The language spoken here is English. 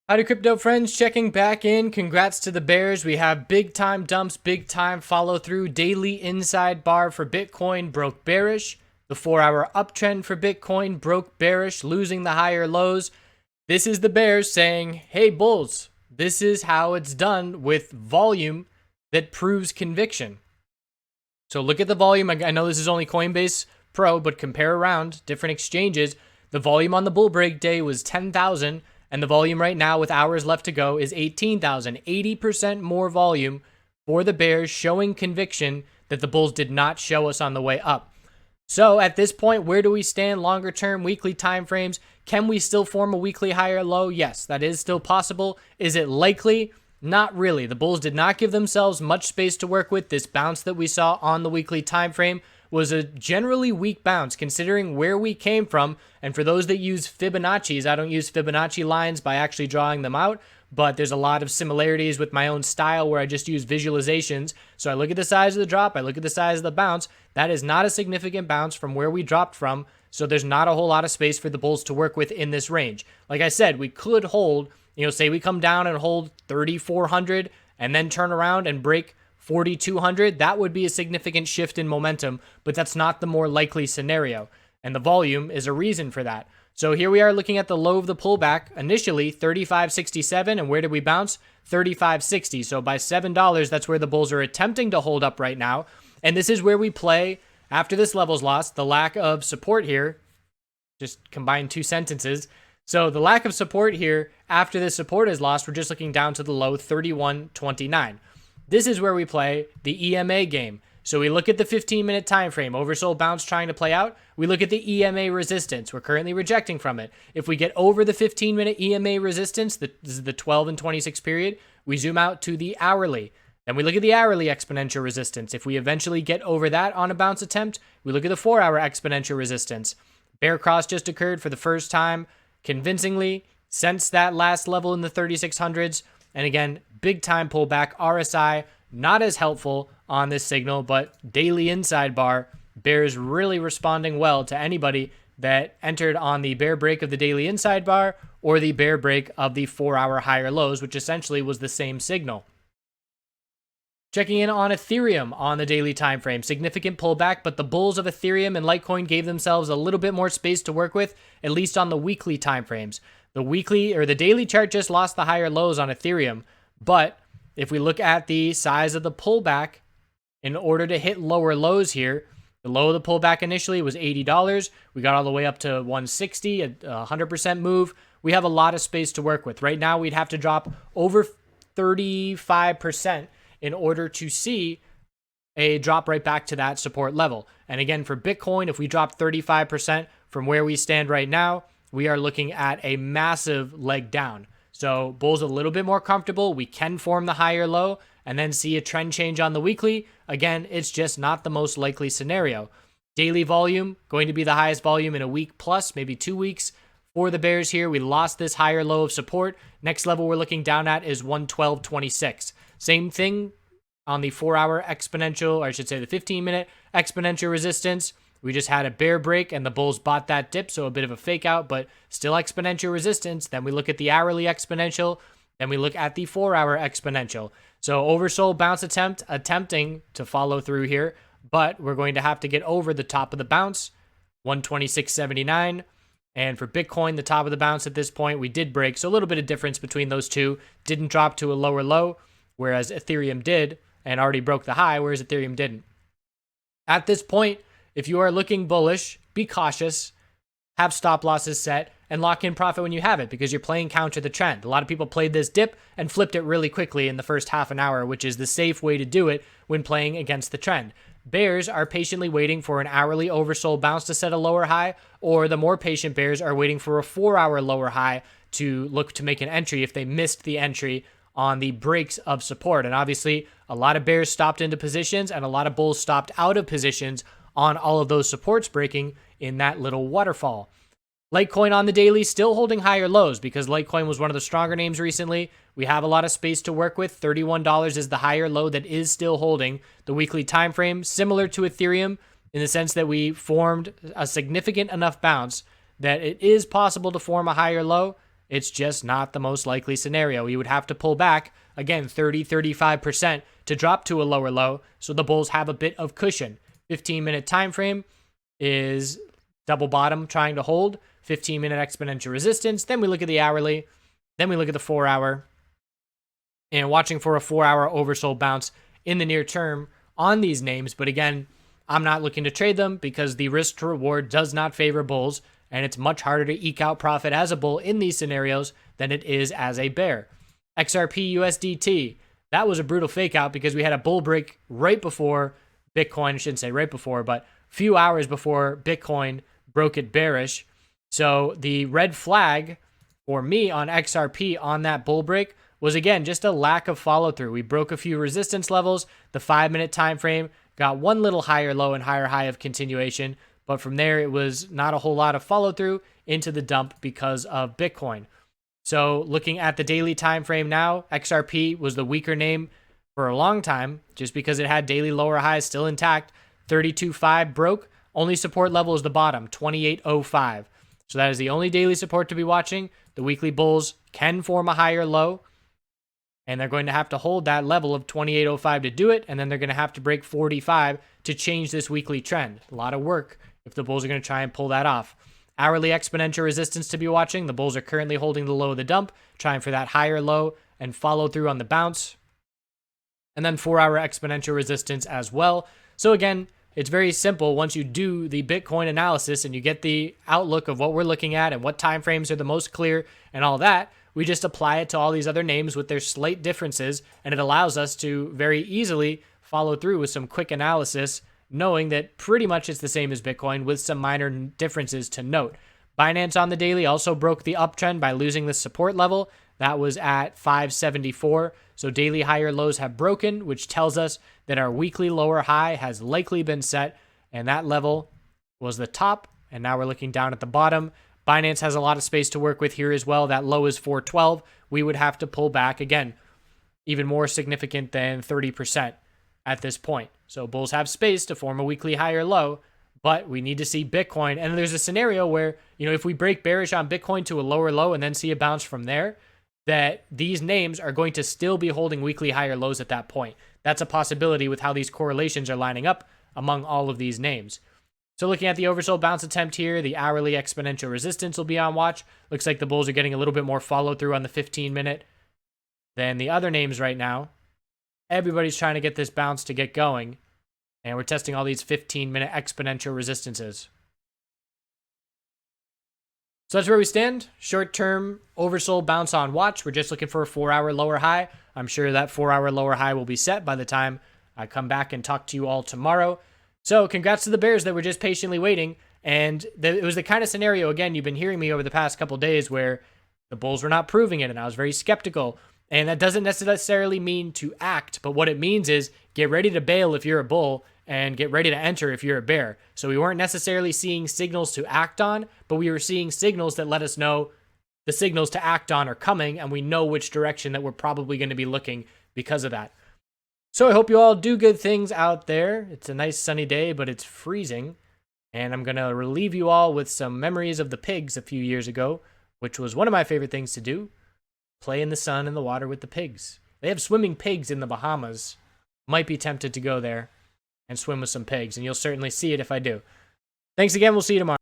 Howdy crypto friends, checking back in. Congrats to the bears. We have big time dumps, big time follow through. Daily inside bar for Bitcoin broke bearish. The 4-hour uptrend for Bitcoin broke bearish, losing the higher lows. This is the bears saying, hey bulls, this is how it's done with volume that proves conviction. So look at the volume. I know this is only Coinbase Pro, but compare around different exchanges. The volume on the bull break day was 10,000. And the volume right now with hours left to go is 18,000, 80% more volume for the bears, showing conviction that the bulls did not show us on the way up. So at this point, where do we stand longer term, weekly time frames? Can we still form a weekly higher low? Yes, that is still possible. Is it likely? Not really. The bulls did not give themselves much space to work with. This bounce that we saw on the weekly time frame was a generally weak bounce considering where we came from. And for those that use Fibonacci's, I don't use Fibonacci lines by actually drawing them out, but there's a lot of similarities with my own style where I just use visualizations. So I look at the size of the drop, I look at the size of the bounce. That is not a significant bounce from where we dropped from. So there's not a whole lot of space for the bulls to work with in this range. Like I said, we could hold, say we come down and hold 3,400 and then turn around and break 4,200, that would be a significant shift in momentum, but that's not the more likely scenario. And the volume is a reason for that. So here we are looking at the low of the pullback, initially 35.67, and where did we bounce? 35.60. So by $7, that's where the bulls are attempting to hold up right now. And this is where we play, after this level's lost, the lack of support here. Just combine two sentences. So the lack of support here, after this support is lost, we're just looking down to the low 31.29. This is where we play the EMA game. So we look at the 15-minute time frame, oversold bounce trying to play out. We look at the EMA resistance. We're currently rejecting from it. If we get over the 15-minute EMA resistance, this is the 12 and 26 period, we zoom out to the hourly. Then we look at the hourly exponential resistance. If we eventually get over that on a bounce attempt, we look at the 4-hour exponential resistance. Bear cross just occurred for the first time convincingly since that last level in the 3600s. And again, big time pullback. RSI, not as helpful on this signal, but daily inside bar, bears really responding well to anybody that entered on the bear break of the daily inside bar or the bear break of the 4-hour higher lows, which essentially was the same signal. Checking in on Ethereum on the daily time frame, significant pullback, but the bulls of Ethereum and Litecoin gave themselves a little bit more space to work with, at least on the weekly time frames. The weekly or the daily chart just lost the higher lows on Ethereum, but if we look at the size of the pullback, in order to hit lower lows here, the low of the pullback initially was $80. We got all the way up to 160, a 100% move. We have a lot of space to work with. Right now, we'd have to drop over 35% in order to see a drop right back to that support level. And again, for Bitcoin, if we drop 35% from where we stand right now, we are looking at a massive leg down. So bulls a little bit more comfortable. We can form the higher low and then see a trend change on the weekly. Again, it's just not the most likely scenario. Daily volume, going to be the highest volume in a week plus, maybe 2 weeks. For the bears here, we lost this higher low of support. Next level we're looking down at is 112.26. Same thing on the 4-hour exponential, or I should say the 15-minute exponential resistance. We just had a bear break and the bulls bought that dip, so a bit of a fake out, but still exponential resistance. Then we look at the hourly exponential. Then we look at the 4-hour exponential. So oversold bounce attempting to follow through here, but we're going to have to get over the top of the bounce, 126.79. And for Bitcoin, the top of the bounce at this point, we did break. So a little bit of difference between those two. Didn't drop to a lower low, whereas Ethereum did, and already broke the high, whereas Ethereum didn't. At this point, if you are looking bullish, be cautious, have stop losses set, and lock in profit when you have it because you're playing counter the trend. A lot of people played this dip and flipped it really quickly in the first half an hour, which is the safe way to do it when playing against the trend. Bears are patiently waiting for an hourly oversold bounce to set a lower high, or the more patient bears are waiting for a 4-hour lower high to look to make an entry if they missed the entry on the breaks of support. And obviously, a lot of bears stopped into positions and a lot of bulls stopped out of positions on all of those supports breaking in that little waterfall. Litecoin on the daily still holding higher lows because Litecoin was one of the stronger names recently. We have a lot of space to work with. $31 is the higher low that is still holding the weekly time frame, similar to Ethereum in the sense that we formed a significant enough bounce that it is possible to form a higher low. it's just not the most likely scenario. You would have to pull back, again, 30-35% to drop to a lower low, so the bulls have a bit of cushion. 15-minute time frame is double bottom trying to hold, 15-minute exponential resistance. Then we look at the hourly, then we look at the 4-hour, and watching for a 4-hour oversold bounce in the near term on these names. But again, I'm not looking to trade them because the risk to reward does not favor bulls, and it's much harder to eke out profit as a bull in these scenarios than it is as a bear. XRP USDT, that was a brutal fake out because we had a bull break right before Bitcoin. I shouldn't say right before, but a few hours before Bitcoin broke it bearish. So the red flag for me on XRP on that bull break was, again, just a lack of follow through. We broke a few resistance levels. The 5-minute time frame got one little higher low and higher high of continuation, but from there it was not a whole lot of follow through into the dump because of Bitcoin. So looking at the daily time frame now, XRP was the weaker name for a long time just because it had daily lower highs still intact. 32.5 broke. Only support level is the bottom, 28.05. So that is the only daily support to be watching. The weekly bulls can form a higher low, and they're going to have to hold that level of 28.05 to do it, and then they're going to have to break 45 to change this weekly trend. A lot of work if the bulls are going to try and pull that off. Hourly exponential resistance to be watching. The bulls are currently holding the low of the dump, trying for that higher low and follow through on the bounce. And then 4-hour exponential resistance as well. So again, it's very simple. Once you do the Bitcoin analysis and you get the outlook of what we're looking at and what time frames are the most clear and all that, we just apply it to all these other names with their slight differences, and it allows us to very easily follow through with some quick analysis, knowing that pretty much it's the same as Bitcoin with some minor differences to note. Binance on the daily also broke the uptrend by losing the support level. That was at 574. So daily higher lows have broken, which tells us that our weekly lower high has likely been set, and that level was the top, and now we're looking down at the bottom. Binance has a lot of space to work with here as well. That low is 412. We would have to pull back again, even more significant than 30% at this point. So bulls have space to form a weekly higher low, but we need to see Bitcoin. And there's a scenario where, if we break bearish on Bitcoin to a lower low and then see a bounce from there, that these names are going to still be holding weekly higher lows at that point. That's a possibility with how these correlations are lining up among all of these names. So looking at the oversold bounce attempt here, the hourly exponential resistance will be on watch. Looks like the bulls are getting a little bit more follow through on the 15-minute than the other names right now. Everybody's trying to get this bounce to get going, and we're testing all these 15-minute exponential resistances. So that's where we stand. Short-term oversold bounce on watch. We're just looking for a 4-hour lower high. I'm sure that 4-hour lower high will be set by the time I come back and talk to you all tomorrow. So congrats to the bears that were just patiently waiting. And it was the kind of scenario, again, you've been hearing me over the past couple days where the bulls were not proving it, and I was very skeptical. And that doesn't necessarily mean to act, but what it means is get ready to bail if you're a bull and get ready to enter if you're a bear. So we weren't necessarily seeing signals to act on, but we were seeing signals that let us know the signals to act on are coming, and we know which direction that we're probably going to be looking because of that. So I hope you all do good things out there. It's a nice sunny day, but it's freezing. And I'm going to relieve you all with some memories of the pigs a few years ago, which was one of my favorite things to do. Play in the sun and the water with the pigs. They have swimming pigs in the Bahamas. Might be tempted to go there and swim with some pigs, and you'll certainly see it if I do. Thanks again. We'll see you tomorrow.